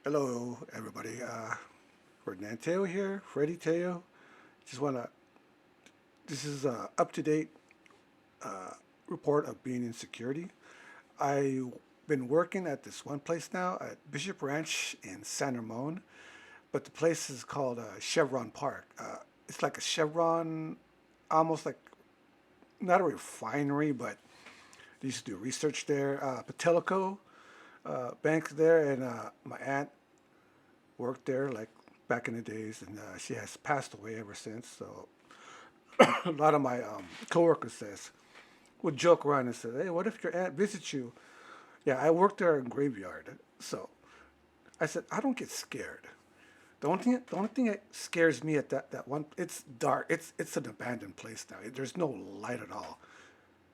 Hello, everybody. Ferdinand Teo here, Freddie Teo. Just want to, this is a up-to-date report of being in security. I've been working at this one place now at Bishop Ranch in San Ramon, but the place is called Chevron Park. It's like a Chevron, almost like, not a refinery, but they used to do research there. Patelco Bank there, and my aunt worked there like back in the days, and she has passed away ever since. So a lot of my coworkers says would joke around and say, "Hey, what if your aunt visits you?" Yeah, I worked there in graveyard, so I said I don't get scared. The only thing that scares me at that one, it's dark. It's an abandoned place now. There's no light at all.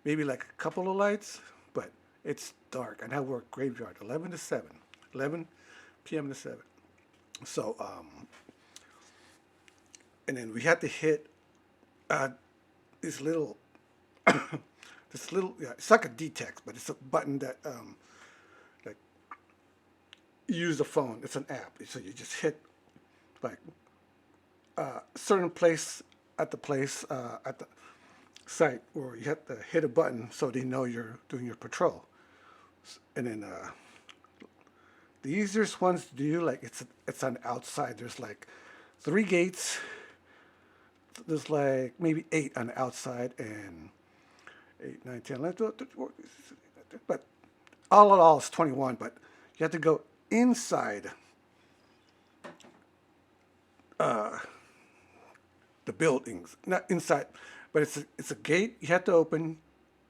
Maybe like a couple of lights, but it's dark. And I work graveyard, 11 to 7, 11 p.m. to 7. So and then we had to hit uh, this little yeah, it's like a detect, but it's a button that like you use the phone. It's an app, so you just hit like a certain place at the site where you have to hit a button so they know you're doing your patrol. And then the easiest ones to do, like it's on the outside. There's like three gates. There's like maybe eight on the outside and 8, 9, 10, 11, 12, but all in all it's 21. But you have to go inside the buildings, not inside, but it's a gate you have to open.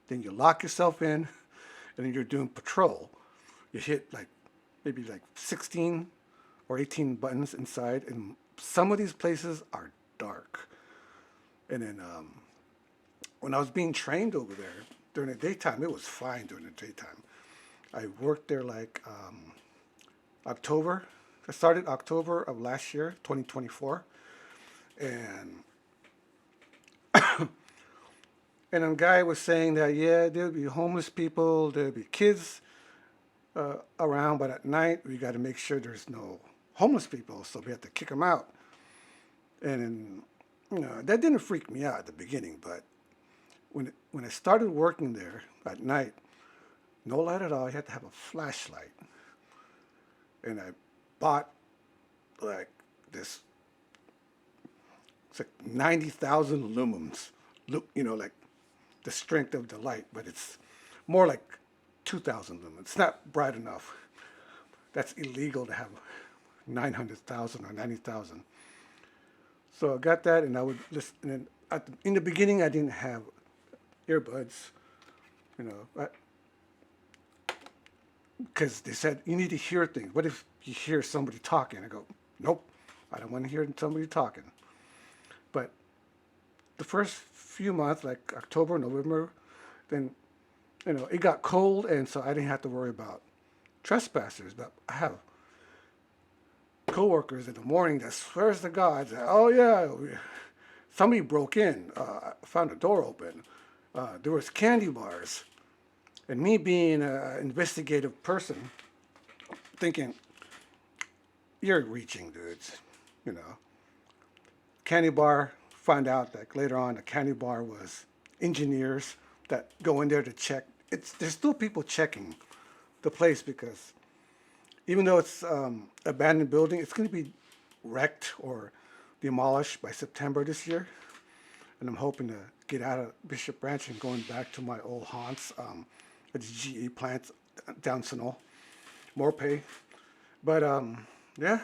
Then you lock yourself in, and then you're doing patrol. You hit like maybe like 16 or 18 buttons inside, and some of these places are dark. And then when I was being trained over there during the daytime, it was fine during the daytime. I worked there like October. I started October of last year, 2024, and a guy was saying that yeah, there'll be homeless people, there'll be kids around, but at night we got to make sure there's no homeless people, so we have to kick them out. And that didn't freak me out at the beginning, but when I started working there at night, no light at all. You had to have a flashlight, and I bought like this. It's like 90,000 lumens. Like the strength of the light, but it's more like 2,000 lumens. It's not bright enough. That's illegal to have 900,000 or 90,000. So I got that, and I would listen. And in the beginning, I didn't have earbuds, you know, because they said you need to hear things. What if you hear somebody talking? I go, nope, I don't want to hear somebody talking. But the first few months, like October, November, then it got cold, and so I didn't have to worry about trespassers. But I have coworkers in the morning that swears to God that, oh yeah, somebody broke in, found a door open. There was candy bars, and me being an investigative person, thinking you're reaching, dudes. You know, candy bar. Find out that later on, the candy bar was engineers that go in there to check. There's still people checking the place because even though it's abandoned building, it's going to be wrecked or demolished by September this year. And I'm hoping to get out of Bishop Ranch and going back to my old haunts at the GE plant down Sunol. More pay. But yeah,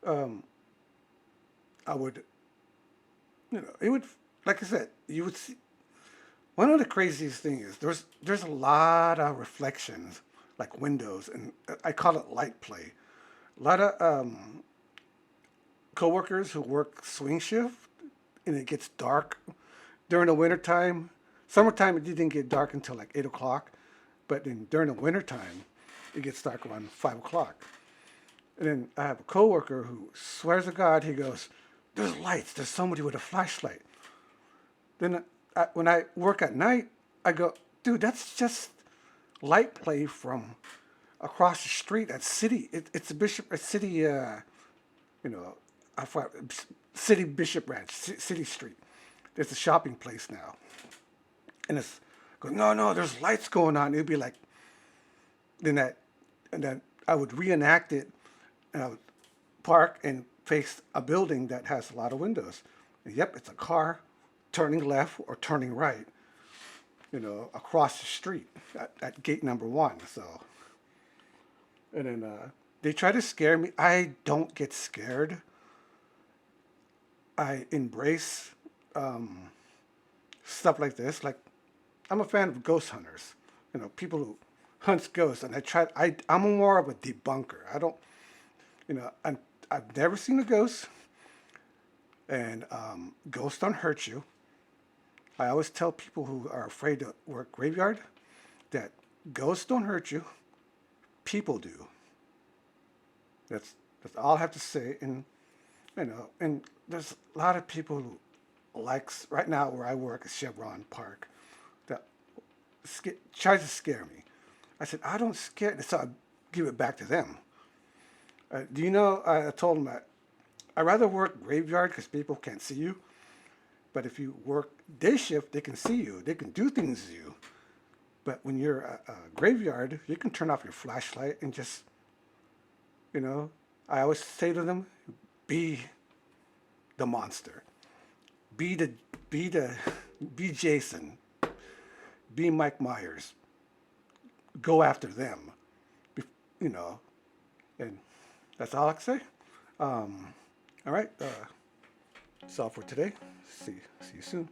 I would, it would, like I said, you would see. One of the craziest things is there's a lot of reflections, like windows, and I call it light play. A lot of coworkers who work swing shift, and it gets dark during the wintertime. Summertime it didn't get dark until like 8 o'clock, but then during the wintertime it gets dark around 5 o'clock. And then I have a coworker who swears to God, he goes, "There's lights. There's somebody with a flashlight." Then when I work at night, I go, "Dude, that's just light play from across the street at City. It's a Bishop, a City, you know, I forgot, City Bishop Ranch, City Street. There's a shopping place now, and it's going. No, no, there's lights going on. It'd be like then that, and then I would reenact it, and I would park and face a building that has a lot of windows. And yep, it's a car turning left or turning right, across the street at gate number one. So, and then they try to scare me. I don't get scared. I embrace stuff like this. Like, I'm a fan of ghost hunters. People who hunts ghosts, and I'm more of a debunker. I don't, I've never seen a ghost, and ghosts don't hurt you. I always tell people who are afraid to work graveyard that ghosts don't hurt you, people do. That's all I have to say. And there's a lot of people who likes right now where I work at Chevron Park that tries to scare me. I said I don't scare, so I give it back to them. Do you know? I told them that I rather work graveyard because people can't see you. But if you work day shift, they can see you. They can do things to you. But when you're a graveyard, you can turn off your flashlight and just, I always say to them, be the monster. Be the, be Jason. Be Mike Myers. Go after them. You know, and that's all I can say. All right. That's all for today. See you soon.